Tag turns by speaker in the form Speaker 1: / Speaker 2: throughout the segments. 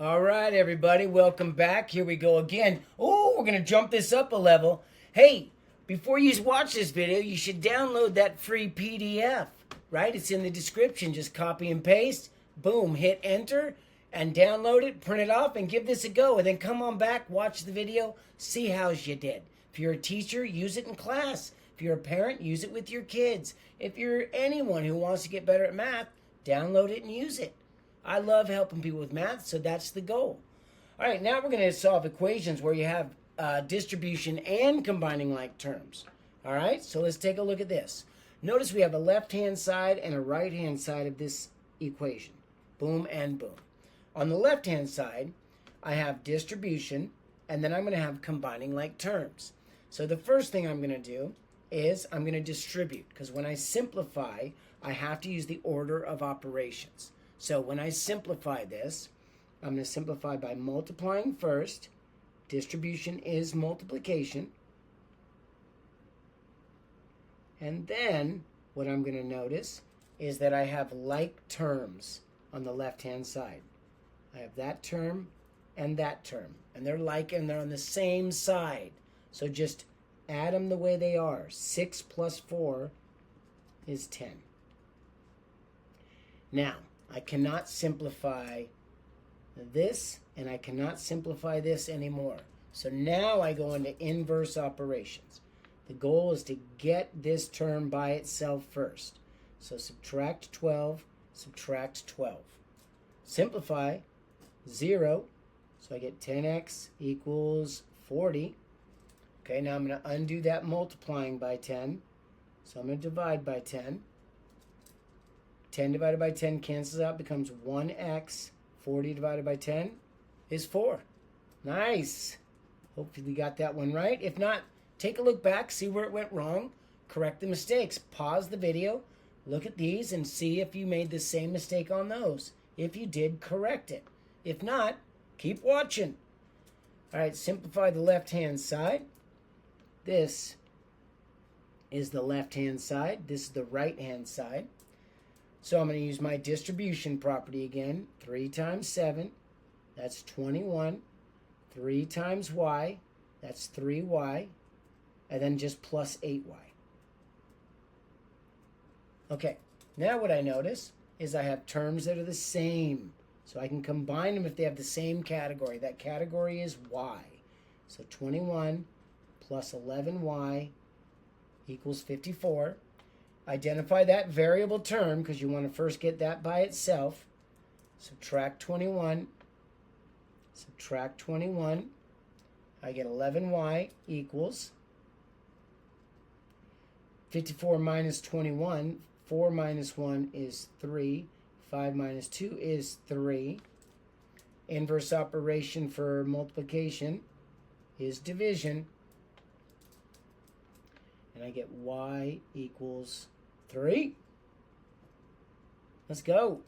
Speaker 1: All right, everybody, welcome back. Here we go again. Oh, we're going to jump this up a level. Hey, before you watch this video, you should download that free PDF, right? It's in the description. Just copy and paste, boom, hit enter, and download it, print it off, and give this a go. And then come on back, watch the video, see how you did. If you're a teacher, use it in class. If you're a parent, use it with your kids. If you're anyone who wants to get better at math, download it and use it. I love helping people with math, so that's the goal. All right, now we're going to solve equations where you have distribution and combining like terms. All right, so let's take a look at this. Notice we have a left-hand side and a right-hand side of this equation. Boom and boom. On the left-hand side, I have distribution, and then I'm going to have combining like terms. So the first thing I'm going to do is I'm going to distribute, because when I simplify, I have to use the order of operations. So when I simplify this, I'm going to simplify by multiplying first. Distribution is multiplication. And then what I'm going to notice is that I have like terms on the left-hand side. I have that term and that term. And they're like and they're on the same side. So just add them the way they are. 6 plus 4 is 10. Now, I cannot simplify this, and I cannot simplify this anymore. So now I go into inverse operations. The goal is to get this term by itself first. So subtract 12, subtract 12. Simplify, 0. So I get 10x equals 40. Okay, now I'm going to undo that multiplying by 10. So I'm going to divide by 10. 10 divided by 10 cancels out, becomes 1x. 40 divided by 10 is 4. Nice. Hopefully you got that one right. If not, take a look back, see where it went wrong, correct the mistakes. Pause the video, look at these, and see if you made the same mistake on those. If you did, correct it. If not, keep watching. All right, simplify the left-hand side. This is the left-hand side. This is the right-hand side. So I'm going to use my distribution property again. 3 times 7, that's 21. 3 times y, that's 3y. And then just plus 8y. Okay, now what I notice is I have terms that are the same. So I can combine them if they have the same category. That category is y. So 21 plus 11y equals 54. Identify that variable term because you want to first get that by itself. Subtract 21. Subtract 21. I get 11y equals 54 minus 21. 4 minus 1 is 3. 5 minus 2 is 3. Inverse operation for multiplication is division. And I get y equals 3. Let's go.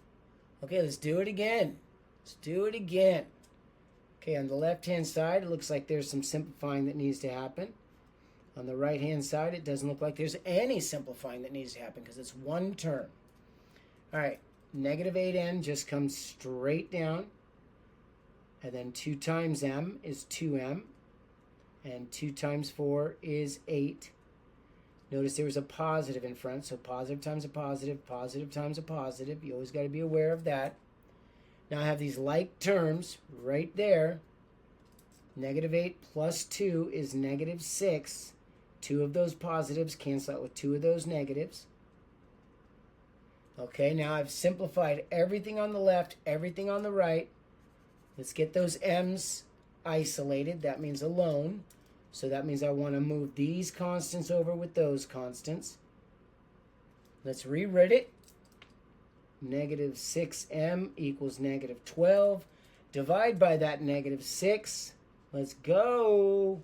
Speaker 1: Okay, let's do it again. Let's do it again. Okay, on the left-hand side, it looks like there's some simplifying that needs to happen. On the right-hand side, it doesn't look like there's any simplifying that needs to happen because it's one term. All right, negative 8n just comes straight down. And then 2 times m is 2m. And 2 times 4 is 8. Notice there was a positive in front, so positive times a positive, positive times a positive. You always got to be aware of that. Now I have these like terms right there. Negative 8 plus 2 is negative 6. 2 of those positives cancel out with 2 of those negatives. Okay, now I've simplified everything on the left, everything on the right. Let's get those m's isolated. That means alone. So that means I want to move these constants over with those constants. Let's rewrite it. Negative 6m equals negative 12. Divide by that negative 6. Let's go.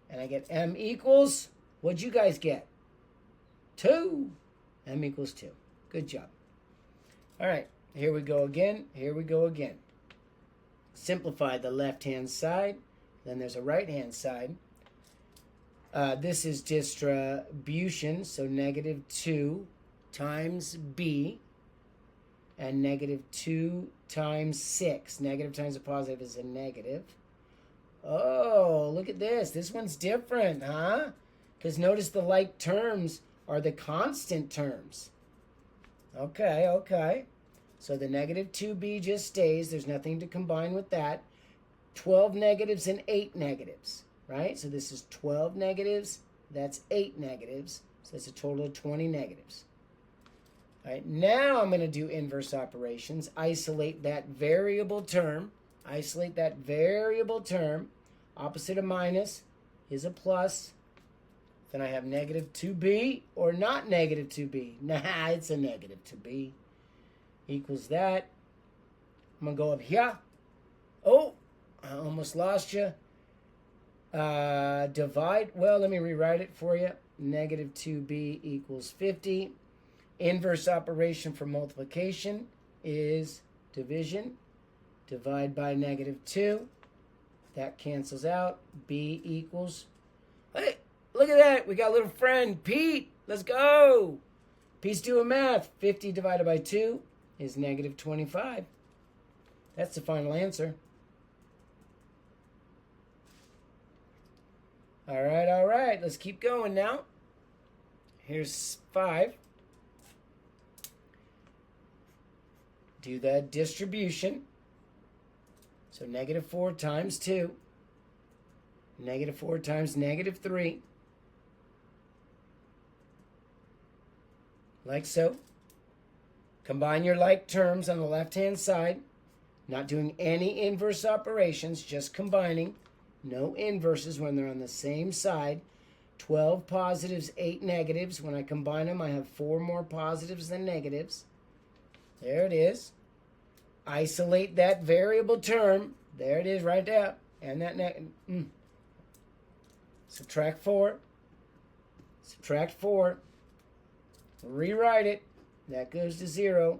Speaker 1: And I get m equals, what'd you guys get? 2. M equals 2. Good job. All right, here we go again. Here we go again. Simplify the left-hand side. Then there's a right-hand side. This is distribution, so negative 2 times b, and negative 2 times 6. Negative times a positive is a negative. Oh, look at this. This one's different, huh? Because notice the like terms are the constant terms. Okay, okay. So the negative 2b just stays. There's nothing to combine with that. 12 negatives and 8 negatives, right? So this is 12 negatives. That's 8 negatives. So that's a total of 20 negatives. All right, now I'm going to do inverse operations. Isolate that variable term. Isolate that variable term. Opposite of minus is a plus. Then I have negative 2b or not negative 2b. Nah, it's a negative 2b. Equals that. I'm going to go up here. Oh, I almost lost you. Divide. Well, let me rewrite it for you. Negative 2b equals 50. Inverse operation for multiplication is division. Divide by negative 2. That cancels out. B equals... Hey, look at that. We got a little friend, Pete. Let's go. Pete's doing math. 50 divided by 2 is negative 25. That's the final answer. All right. Let's keep going now. Here's 5. Do the distribution. So negative 4 times 2. Negative 4 times negative 3. Like so. Combine your like terms on the left-hand side. Not doing any inverse operations, just combining. No inverses when they're on the same side. 12 positives, 8 negatives. When I combine them, I have 4 more positives than negatives. There it is. Isolate that variable term. There it is right there. And that Subtract 4. Subtract 4. Rewrite it. That goes to 0.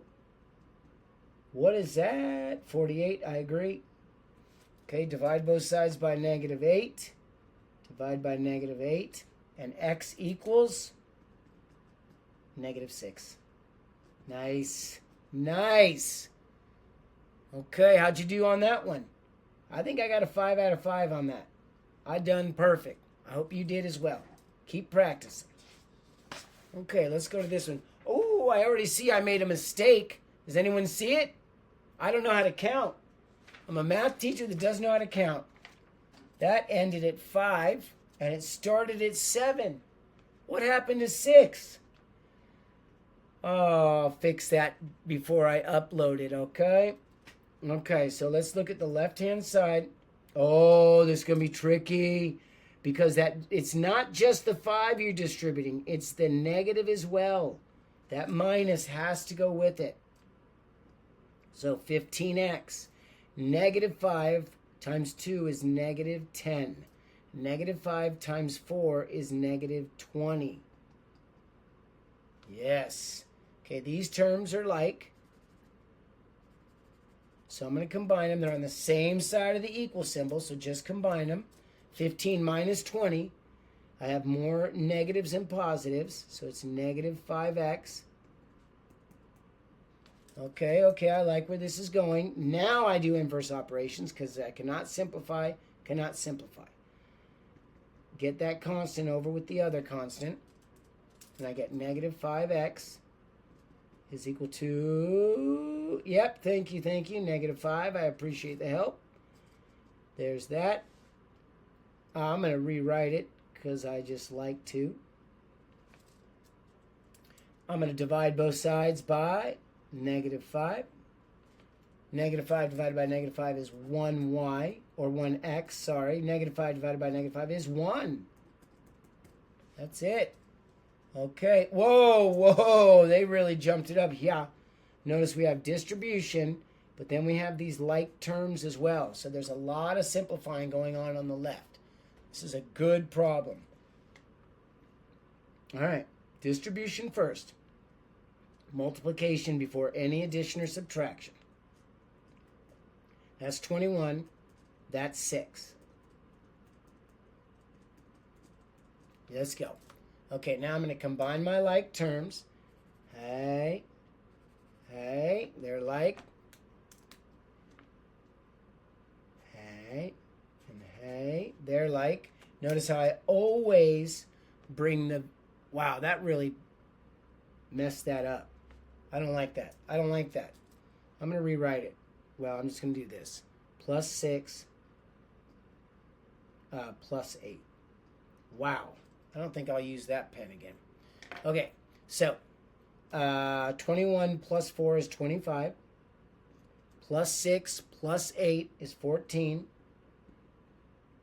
Speaker 1: What is that? 48, I agree. Okay, divide both sides by negative 8. Divide by negative 8. And x equals negative 6. Nice. Nice. Okay, how'd you do on that one? I think I got a 5 out of 5 on that. I done perfect. I hope you did as well. Keep practicing. Okay, let's go to this one. Oh, I already see I made a mistake. Does anyone see it? I don't know how to count. I'm a math teacher that doesn't know how to count. That ended at 5, and it started at 7. What happened to 6? Oh, I'll fix that before I upload it, okay? Okay, so let's look at the left-hand side. Oh, this is going to be tricky because it's not just the 5 you're distributing. It's the negative as well. That minus has to go with it. So 15x. Negative 5 times 2 is negative 10. Negative 5 times 4 is negative 20. Yes. Okay, these terms are like. So I'm going to combine them. They're on the same side of the equal symbol, so just combine them. 15 minus 20. I have more negatives and positives, so it's negative 5x. Okay, I like where this is going. Now I do inverse operations because I cannot simplify. Get that constant over with the other constant. And I get negative 5x is equal to, yep, thank you, negative 5. I appreciate the help. There's that. I'm going to rewrite it because I just like to. I'm going to divide both sides by negative 5. Negative 5 divided by negative 5 is 1y, or 1x, sorry. Negative 5 divided by negative 5 is 1. That's it. Okay. Whoa. They really jumped it up. Yeah. Notice we have distribution, but then we have these like terms as well. So there's a lot of simplifying going on the left. This is a good problem. All right. Distribution first. Multiplication before any addition or subtraction. That's 21. That's 6. Let's go. Okay, now I'm going to combine my like terms. Hey, they're like. like. Notice how I always bring the... Wow, that really messed that up. I don't like that. I don't like that. I'm going to rewrite it. Well, I'm just going to do this. Plus 6, plus 8. Wow. I don't think I'll use that pen again. Okay, so 21 plus 4 is 25. Plus 6 plus 8 is 14.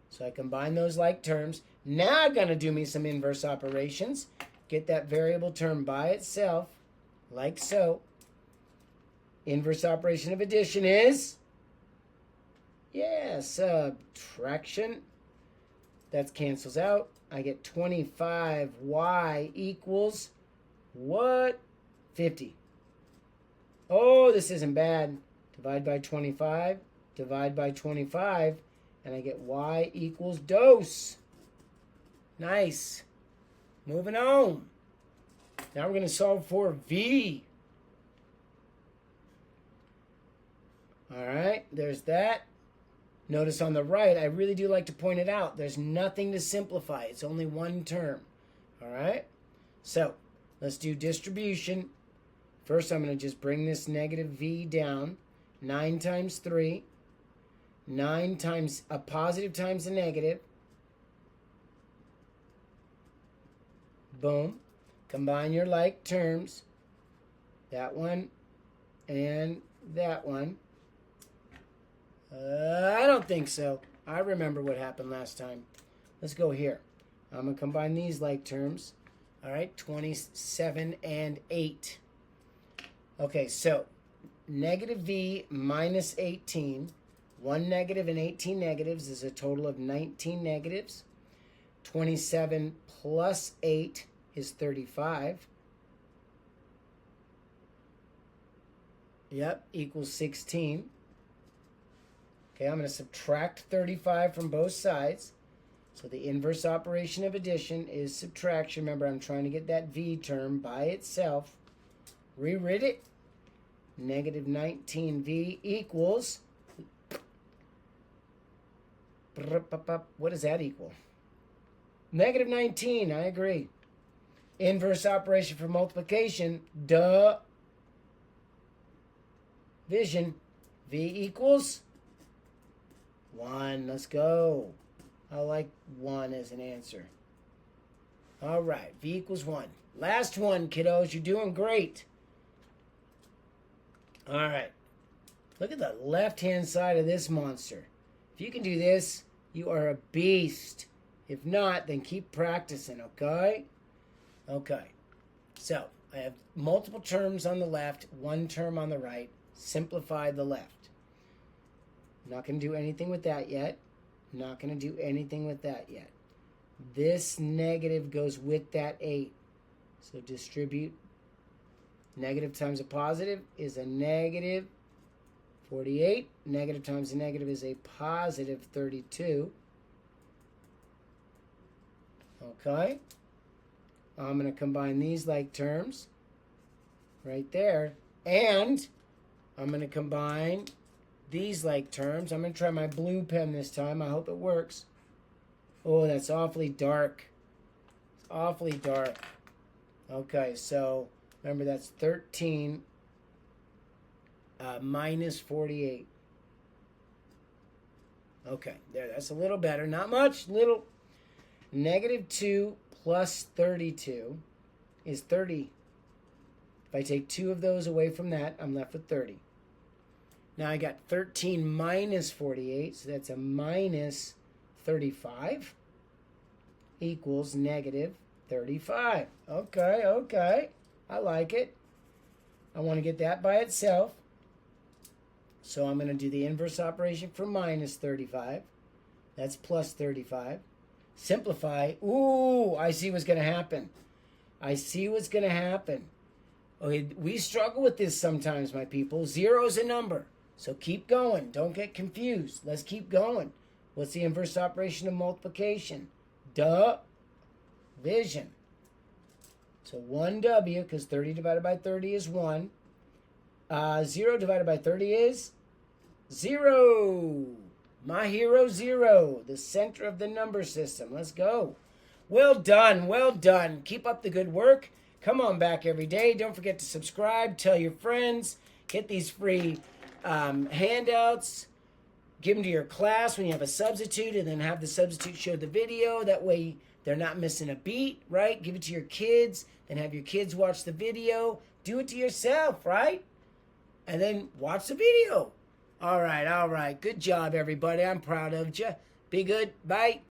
Speaker 1: So I combine those like terms. Now I'm going to do me some inverse operations. Get that variable term by itself, like so. Inverse operation of addition is, yeah, subtraction. That cancels out. I get 25y equals what? 50. Oh, this isn't bad. Divide by 25, divide by 25, and I get y equals dose. Nice. Moving on. Now we're going to solve for v. All right, there's that. Notice on the right, I really do like to point it out. There's nothing to simplify. It's only one term. All right? So, let's do distribution. First, I'm going to just bring this negative v down. 9 times 3. 9 times a positive times a negative. Boom. Combine your like terms. That one and that one. I don't think so. I remember what happened last time. Let's go here. I'm going to combine these like terms. All right, 27 and 8. Okay, so negative v minus 18. 1 negative and 18 negatives is a total of 19 negatives. 27 plus 8 is 35. Yep, equals 16. Okay, I'm going to subtract 35 from both sides. So the inverse operation of addition is subtraction. Remember, I'm trying to get that v term by itself. Rewrite it. Negative 19v equals... What does that equal? Negative 19, I agree. Inverse operation for multiplication, division. V equals 1. Let's go. I like 1 as an answer. All right, v equals 1. Last one, kiddos. You're doing great. All right. Look at the left-hand side of this monster. If you can do this, you are a beast. If not, then keep practicing, okay? Okay. So, I have multiple terms on the left, one term on the right. Simplify the left. Not going to do anything with that yet. Not going to do anything with that yet. This negative goes with that 8. So distribute. Negative times a positive is a negative 48. Negative times a negative is a positive 32. Okay. I'm going to combine these like terms right there. And I'm going to combine these like terms. I'm going to try my blue pen this time. I hope it works. Oh, that's awfully dark. It's awfully dark. Okay, so remember that's 13 minus 48. Okay, there. That's a little better. Not much. Little. Negative 2 plus 32 is 30. If I take 2 of those away from that, I'm left with 30. Now I got 13 minus 48, so that's a minus 35 equals negative 35. Okay, okay. I like it. I want to get that by itself. So I'm going to do the inverse operation for minus 35. That's plus 35. Simplify. Ooh, I see what's going to happen. I see what's going to happen. Okay, we struggle with this sometimes, my people. 0 is a number. So keep going. Don't get confused. Let's keep going. What's the inverse operation of multiplication? Division. So 1w, because 30 divided by 30 is 1. 0 divided by 30 is 0. My hero 0, the center of the number system. Let's go. Well done, well done. Keep up the good work. Come on back every day. Don't forget to subscribe. Tell your friends. Get these free handouts. Give them to your class when you have a substitute, and then have the substitute show the video. That way they're not missing a beat, right? Give it to your kids, then have your kids watch the video. Do it to yourself, right? And then watch the video. All right. Good job, everybody. I'm proud of you. Be good. Bye.